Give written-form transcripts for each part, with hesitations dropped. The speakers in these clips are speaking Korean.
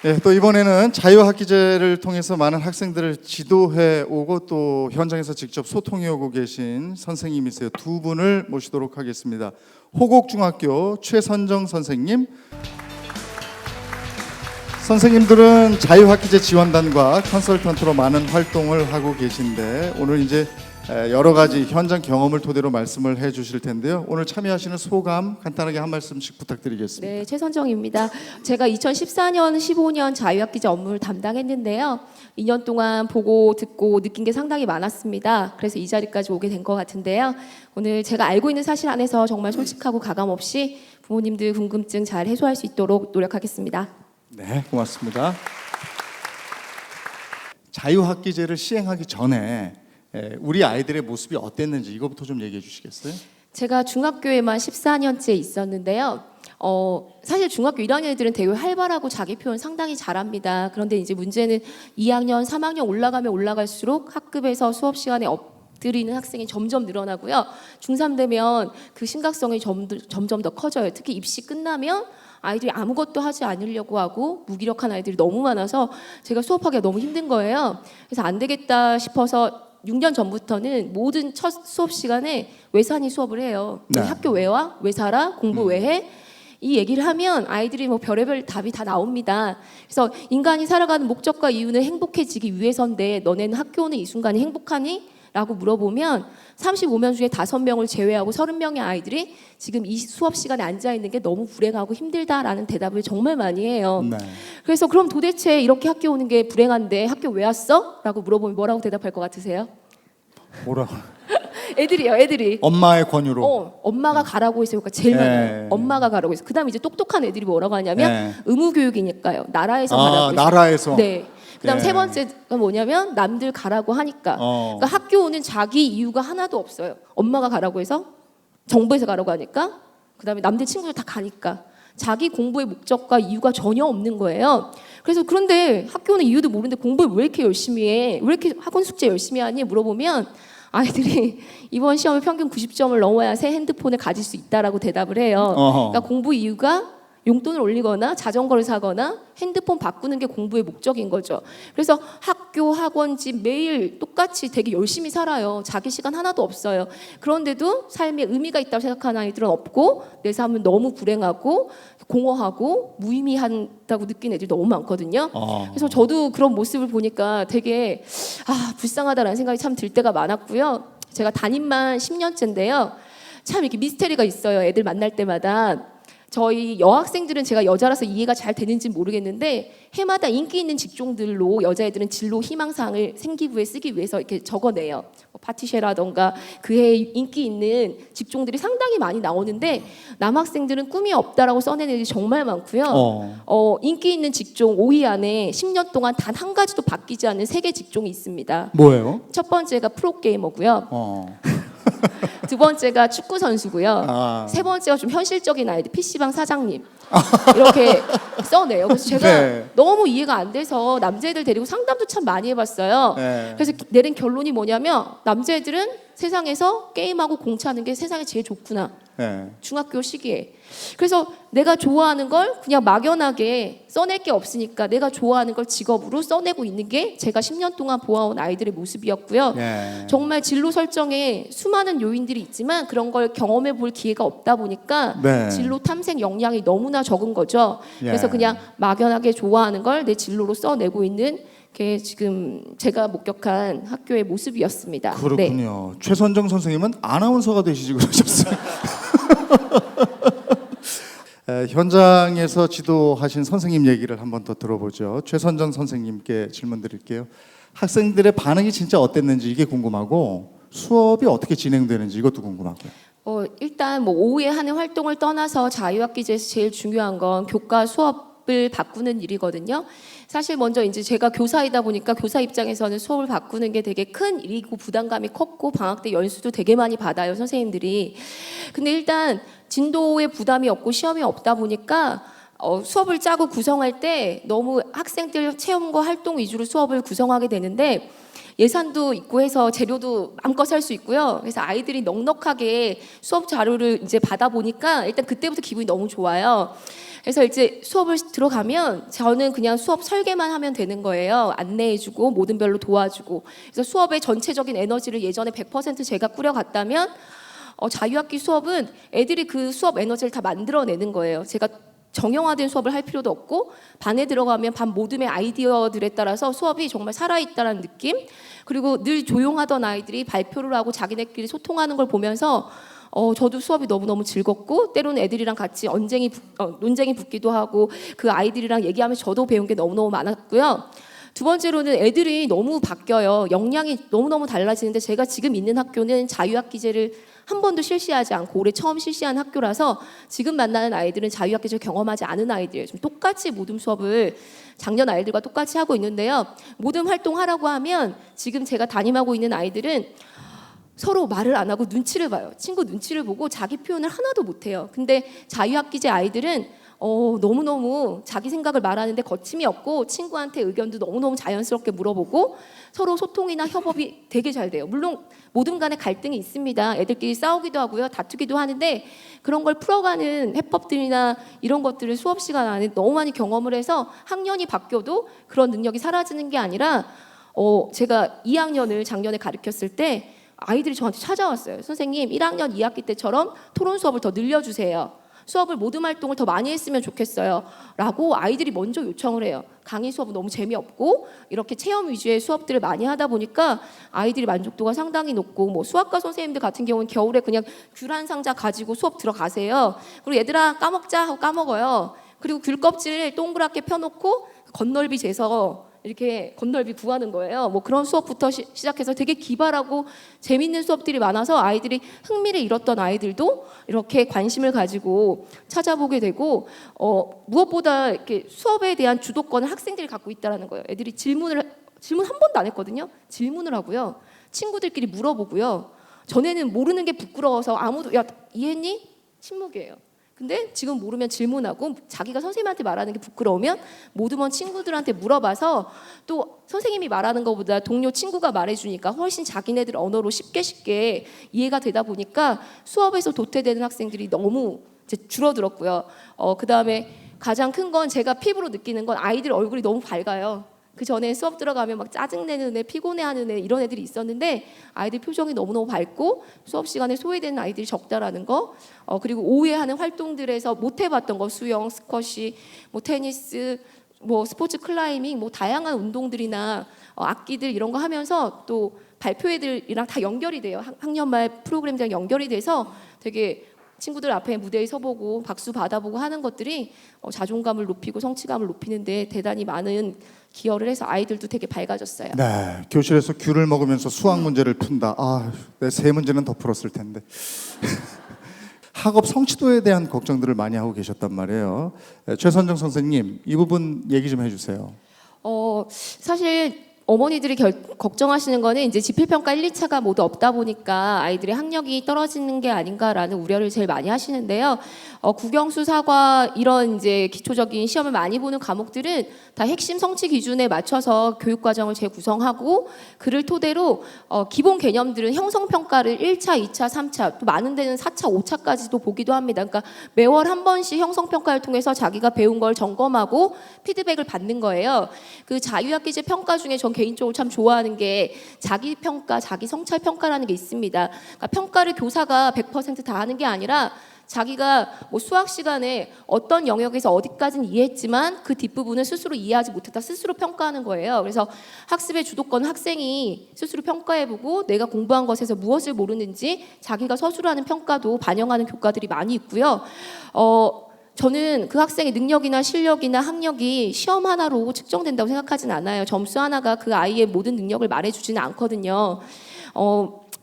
예, 또 이번에는 자유학기제를 통해서 많은 학생들을 지도해 오고 또 현장에서 직접 소통해 오고 계신 선생님이세요. 두 분을 모시도록 하겠습니다. 호곡중학교 최선정 선생님. 선생님들은 자유학기제 지원단과 컨설턴트로 많은 활동을 하고 계신데 오늘 이제 여러 가지 현장 경험을 토대로 말씀을 해 주실 텐데요. 오늘 참여하시는 소감 간단하게 한 말씀씩 부탁드리겠습니다. 네, 최선정입니다. 제가 2014년, 15년 자유학기제 업무를 담당했는데요. 2년 동안 보고 듣고 느낀 게 상당히 많았습니다. 그래서 이 자리까지 오게 된 것 같은데요. 오늘 제가 알고 있는 사실 안에서 정말 솔직하고 가감 없이 부모님들 궁금증 잘 해소할 수 있도록 노력하겠습니다. 네, 고맙습니다. 자유학기제를 시행하기 전에 우리 아이들의 모습이 어땠는지 이거부터 좀 얘기해 주시겠어요? 제가 중학교에만 14년째 있었는데요. 사실 중학교 1학년 애들은 되게 활발하고 자기 표현 상당히 잘합니다. 그런데 이제 문제는 2학년, 3학년 올라가면 올라갈수록 학급에서 수업 시간에 엎드리는 학생이 점점 늘어나고요. 중3 되면 그 심각성이 점점 더 커져요. 특히 입시 끝나면 아이들이 아무것도 하지 않으려고 하고 무기력한 아이들이 너무 많아서 제가 수업하기가 너무 힘든 거예요. 그래서 안 되겠다 싶어서 6년 전부터는 모든 첫 수업 시간에 왜 사니 수업을 해요. 네. 학교 왜 와? 왜 살아? 공부 왜 해? 이 얘기를 하면 아이들이 뭐 별의별 답이 다 나옵니다. 그래서 인간이 살아가는 목적과 이유는 행복해지기 위해서인데 너네는 학교 오는 이 순간이 행복하니? 라고 물어보면 35명 중에 5명을 제외하고 30명의 아이들이 지금 이 수업 시간에 앉아있는 게 너무 불행하고 힘들다라는 대답을 정말 많이 해요. 네. 그래서 그럼 도대체 이렇게 학교 오는 게 불행한데 학교 왜 왔어? 라고 물어보면 뭐라고 대답할 것 같으세요? 뭐라고? 애들이 엄마의 권유로. 엄마가 가라고 했으니까 제일 네. 많아요. 엄마가 가라고 했어. 그다음에 이제 똑똑한 애들이 뭐라고 하냐면 네. 의무교육이니까요. 나라에서 가라고 했어요. 나라에서. 네. 그다음 예. 세 번째가 뭐냐면 남들 가라고 하니까. 그러니까 학교 오는 자기 이유가 하나도 없어요. 엄마가 가라고 해서, 정부에서 가라고 하니까, 그다음에 남들 친구들 다 가니까. 자기 공부의 목적과 이유가 전혀 없는 거예요. 그래서 그런데 학교 오는 이유도 모르는데 공부를 왜 이렇게 열심히 해? 왜 이렇게 학원 숙제 열심히 하니? 물어보면 아이들이 이번 시험에 평균 90점을 넘어야 새 핸드폰을 가질 수 있다라고 대답을 해요. 그러니까 공부 이유가 용돈을 올리거나 자전거를 사거나 핸드폰 바꾸는 게 공부의 목적인 거죠. 그래서 학교, 학원집 매일 똑같이 되게 열심히 살아요. 자기 시간 하나도 없어요. 그런데도 삶에 의미가 있다고 생각하는 아이들은 없고 내 삶은 너무 불행하고 공허하고 무의미하다고 느끼는 애들이 너무 많거든요. 그래서 저도 그런 모습을 보니까 되게 불쌍하다라는 생각이 참 들 때가 많았고요. 제가 담임만 10년째인데요. 참 이렇게 미스테리가 있어요. 애들 만날 때마다. 저희 여학생들은 제가 여자라서 이해가 잘 되는지 모르겠는데 해마다 인기 있는 직종들로 여자애들은 진로 희망사항을 생기부에 쓰기 위해서 이렇게 적어내요. 파티셰라던가 그해 인기 있는 직종들이 상당히 많이 나오는데 남학생들은 꿈이 없다라고 써낸 애들이 정말 많고요. 인기 있는 직종 5위 안에 10년 동안 단 한 가지도 바뀌지 않는 3개 직종이 있습니다. 뭐예요? 첫 번째가 프로게이머고요. 두 번째가 축구 선수고요. 세 번째가 좀 현실적인 아이들, PC방 사장님. 이렇게 써내요. 그래서 제가 너무 이해가 안 돼서 남자애들 데리고 상담도 참 많이 해봤어요. 그래서 내린 결론이 뭐냐면 남자애들은 세상에서 게임하고 공차하는 게 세상에 제일 좋구나. 중학교 시기에. 그래서 내가 좋아하는 걸 그냥 막연하게 써낼 게 없으니까 내가 좋아하는 걸 직업으로 써내고 있는 게 제가 10년 동안 보아온 아이들의 모습이었고요. 정말 진로 설정에 수많은 요인들이 있지만 그런 걸 경험해 볼 기회가 없다 보니까 진로 탐색 역량이 너무나 적은 거죠. 그래서 그냥 막연하게 좋아하는 걸 내 진로로 써내고 있는 게 지금 제가 목격한 학교의 모습이었습니다. 그렇군요. 최선정 선생님은 아나운서가 되시지 그러셨어요. 현장에서 지도하신 선생님 얘기를 한번 더 들어보죠. 최선정 선생님께 질문 드릴게요. 학생들의 반응이 진짜 어땠는지 이게 궁금하고 수업이 어떻게 진행되는지 이것도 궁금하고요. 일단 뭐 오후에 하는 활동을 떠나서 자유학기제에서 제일 중요한 건 교과 수업을 바꾸는 일이거든요. 사실 먼저 이제 제가 교사이다 보니까 교사 입장에서는 수업을 바꾸는 게 되게 큰 일이고 부담감이 컸고 방학 때 연수도 되게 많이 받아요, 선생님들이. 근데 일단 진도에 부담이 없고 시험이 없다 보니까 수업을 짜고 구성할 때 너무 학생들 체험과 활동 위주로 수업을 구성하게 되는데 예산도 있고 해서 재료도 마음껏 살 수 있고요. 그래서 아이들이 넉넉하게 수업 자료를 이제 받아보니까 일단 그때부터 기분이 너무 좋아요. 그래서 이제 수업을 들어가면 저는 그냥 수업 설계만 하면 되는 거예요. 안내해주고 모든 별로 도와주고. 그래서 수업의 전체적인 에너지를 예전에 100% 제가 꾸려갔다면 자유학기 수업은 애들이 그 수업 에너지를 다 만들어내는 거예요. 제가 정형화된 수업을 할 필요도 없고 반에 들어가면 반 모둠의 아이디어들에 따라서 수업이 정말 살아있다는 느낌. 그리고 늘 조용하던 아이들이 발표를 하고 자기네끼리 소통하는 걸 보면서 저도 수업이 너무너무 즐겁고 때로는 애들이랑 같이 논쟁이 붙기도 하고 그 아이들이랑 얘기하면서 저도 배운 게 너무너무 많았고요. 두 번째로는 애들이 너무 바뀌어요. 역량이 너무너무 달라지는데 제가 지금 있는 학교는 자유학기제를 한 번도 실시하지 않고 올해 처음 실시한 학교라서 지금 만나는 아이들은 자유학기제를 경험하지 않은 아이들이에요. 지금 똑같이 모둠 수업을 작년 아이들과 똑같이 하고 있는데요. 모둠 활동하라고 하면 지금 제가 담임하고 있는 아이들은 서로 말을 안 하고 눈치를 봐요. 친구 눈치를 보고 자기 표현을 하나도 못해요. 근데 자유학기제 아이들은 너무너무 자기 생각을 말하는데 거침이 없고 친구한테 의견도 너무너무 자연스럽게 물어보고 서로 소통이나 협업이 되게 잘 돼요. 물론 모든 간에 갈등이 있습니다. 애들끼리 싸우기도 하고요. 다투기도 하는데 그런 걸 풀어가는 해법들이나 이런 것들을 수업 시간 안에 너무 많이 경험을 해서 학년이 바뀌어도 그런 능력이 사라지는 게 아니라 제가 2학년을 작년에 가르쳤을 때 아이들이 저한테 찾아왔어요. 선생님 1학년 2학기 때처럼 토론 수업을 더 늘려주세요. 수업을 모둠 활동을 더 많이 했으면 좋겠어요 라고 아이들이 먼저 요청을 해요. 강의 수업은 너무 재미없고 이렇게 체험 위주의 수업들을 많이 하다 보니까 아이들이 만족도가 상당히 높고 뭐 수학과 선생님들 같은 경우는 겨울에 그냥 귤 한 상자 가지고 수업 들어가세요. 그리고 얘들아 까먹자 하고 까먹어요. 그리고 귤 껍질을 동그랗게 펴놓고 건널비 재서 이렇게 건널비 구하는 거예요. 뭐 그런 수업부터 시작해서 되게 기발하고 재밌는 수업들이 많아서 아이들이 흥미를 잃었던 아이들도 이렇게 관심을 가지고 찾아보게 되고 무엇보다 이렇게 수업에 대한 주도권을 학생들이 갖고 있다는 거예요. 애들이 질문 한 번도 안 했거든요. 질문을 하고요. 친구들끼리 물어보고요. 전에는 모르는 게 부끄러워서 아무도 야 이해했니? 침묵이에요. 근데 지금 모르면 질문하고 자기가 선생님한테 말하는 게 부끄러우면 모두먼 친구들한테 물어봐서 또 선생님이 말하는 것보다 동료 친구가 말해주니까 훨씬 자기네들 언어로 쉽게 이해가 되다 보니까 수업에서 도태되는 학생들이 너무 이제 줄어들었고요. 그 다음에 가장 큰 건 제가 피부로 느끼는 건 아이들 얼굴이 너무 밝아요. 그 전에 수업 들어가면 막 짜증내는 애, 피곤해하는 애 이런 애들이 있었는데 아이들 표정이 너무너무 밝고 수업 시간에 소외되는 아이들이 적다라는 거 그리고 오후에 하는 활동들에서 못 해봤던 거 수영, 스쿼시, 뭐 테니스, 뭐 스포츠 클라이밍 뭐 다양한 운동들이나 악기들 이런 거 하면서 또 발표회들이랑 다 연결이 돼요. 학년 말 프로그램들이랑 연결이 돼서 되게 친구들 앞에 무대에 서보고 박수 받아보고 하는 것들이 자존감을 높이고 성취감을 높이는데 대단히 많은 기여를 해서 아이들도 되게 밝아졌어요. 네, 교실에서 귤을 먹으면서 수학 문제를 푼다. 내 세 문제는 더 풀었을 텐데. 학업 성취도에 대한 걱정들을 많이 하고 계셨단 말이에요. 최선정 선생님, 이 부분 얘기 좀 해주세요. 사실 어머니들이 걱정하시는 거는 이제 지필평가 1, 2차가 모두 없다 보니까 아이들의 학력이 떨어지는 게 아닌가라는 우려를 제일 많이 하시는데요. 국영수, 사과 이런 이제 기초적인 시험을 많이 보는 과목들은 다 핵심 성취 기준에 맞춰서 교육 과정을 재구성하고 그를 토대로 기본 개념들은 형성 평가를 1차, 2차, 3차 또 많은 데는 4차, 5차까지도 보기도 합니다. 그러니까 매월 한 번씩 형성 평가를 통해서 자기가 배운 걸 점검하고 피드백을 받는 거예요. 그 자유학기제 평가 중에 전 개인적으로 참 좋아하는 게 자기 평가, 자기 성찰 평가라는 게 있습니다. 그러니까 평가를 교사가 100% 다 하는 게 아니라 자기가 뭐 수학 시간에 어떤 영역에서 어디까지는 이해했지만 그 뒷부분을 스스로 이해하지 못했다 스스로 평가하는 거예요. 그래서 학습의 주도권 학생이 스스로 평가해보고 내가 공부한 것에서 무엇을 모르는지 자기가 서술로 하는 평가도 반영하는 교과들이 많이 있고요. 저는 그 학생의 능력이나 실력이나 학력이 시험 하나로 측정된다고 생각하진 않아요. 점수 하나가 그 아이의 모든 능력을 말해주지는 않거든요.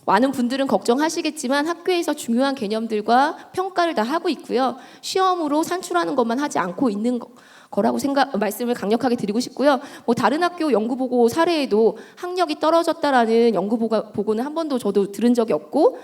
많은 분들은 걱정하시겠지만 학교에서 중요한 개념들과 평가를 다 하고 있고요. 시험으로 산출하는 것만 하지 않고 있는 거라고 말씀을 강력하게 드리고 싶고요. 뭐 다른 학교 연구 보고 사례에도 학력이 떨어졌다라는 연구 보고는 한 번도 저도 들은 적이 없고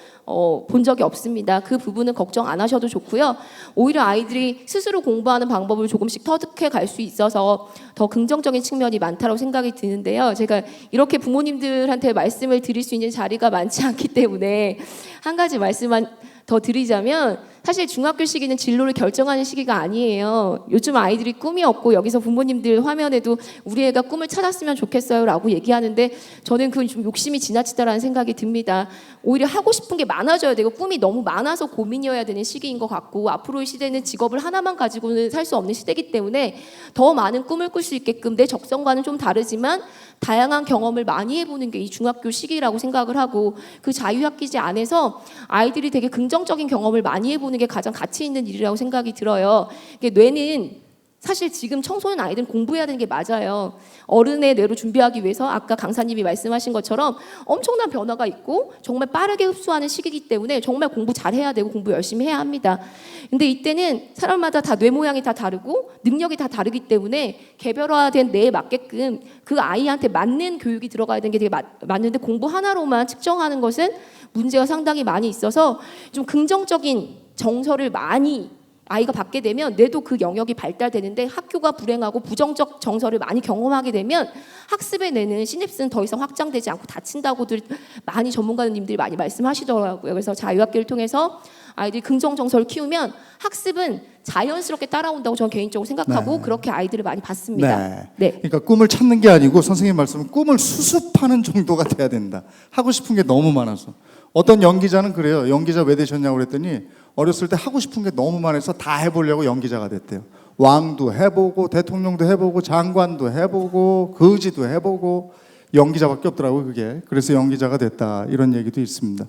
본 적이 없습니다. 그 부분은 걱정 안 하셔도 좋고요. 오히려 아이들이 스스로 공부하는 방법을 조금씩 터득해 갈 수 있어서 더 긍정적인 측면이 많다고 생각이 드는데요. 제가 이렇게 부모님들한테 말씀을 드릴 수 있는 자리가 많지 않기 때문에 한 가지 말씀만 더 드리자면, 사실 중학교 시기는 진로를 결정하는 시기가 아니에요. 요즘 아이들이 꿈이 없고 여기서 부모님들 화면에도 우리 애가 꿈을 찾았으면 좋겠어요 라고 얘기하는데 저는 그건 좀 욕심이 지나치다라는 생각이 듭니다. 오히려 하고 싶은 게 많아져야 되고 꿈이 너무 많아서 고민이어야 되는 시기인 것 같고, 앞으로의 시대는 직업을 하나만 가지고는 살 수 없는 시대이기 때문에 더 많은 꿈을 꿀 수 있게끔 내 적성과는 좀 다르지만 다양한 경험을 많이 해보는 게 이 중학교 시기라고 생각을 하고, 그 자유학기제 안에서 아이들이 되게 긍정적인 경험을 많이 해보는 게 가장 가치 있는 일이라고 생각이 들어요. 뇌는 사실 지금 청소년 아이들은 공부해야 되는 게 맞아요. 어른의 뇌로 준비하기 위해서 아까 강사님이 말씀하신 것처럼 엄청난 변화가 있고 정말 빠르게 흡수하는 시기이기 때문에 정말 공부 잘해야 되고 공부 열심히 해야 합니다. 근데 이때는 사람마다 다 뇌 모양이 다 다르고 능력이 다 다르기 때문에 개별화된 뇌에 맞게끔 그 아이한테 맞는 교육이 들어가야 되는 게 되게 맞는데, 공부 하나로만 측정하는 것은 문제가 상당히 많이 있어서 좀 긍정적인 정서를 많이 아이가 받게 되면 뇌도 그 영역이 발달되는데, 학교가 불행하고 부정적 정서를 많이 경험하게 되면 학습의 뇌는 시냅스는 더 이상 확장되지 않고 닫힌다고들 많이 전문가님들이 많이 말씀하시더라고요. 그래서 자유학기를 통해서 아이들이 긍정 정서를 키우면 학습은 자연스럽게 따라온다고 저는 개인적으로 생각하고 네. 그렇게 아이들을 많이 봤습니다. 네. 그러니까 꿈을 찾는 게 아니고 선생님 말씀은 꿈을 수습하는 정도가 돼야 된다. 하고 싶은 게 너무 많아서. 어떤 연기자는 그래요. 연기자 왜 되셨냐고 그랬더니 어렸을 때 하고 싶은 게 너무 많아서 다 해보려고 연기자가 됐대요. 왕도 해보고 대통령도 해보고 장관도 해보고 거지도 해보고 연기자밖에 없더라고요, 그게. 그래서 연기자가 됐다, 이런 얘기도 있습니다.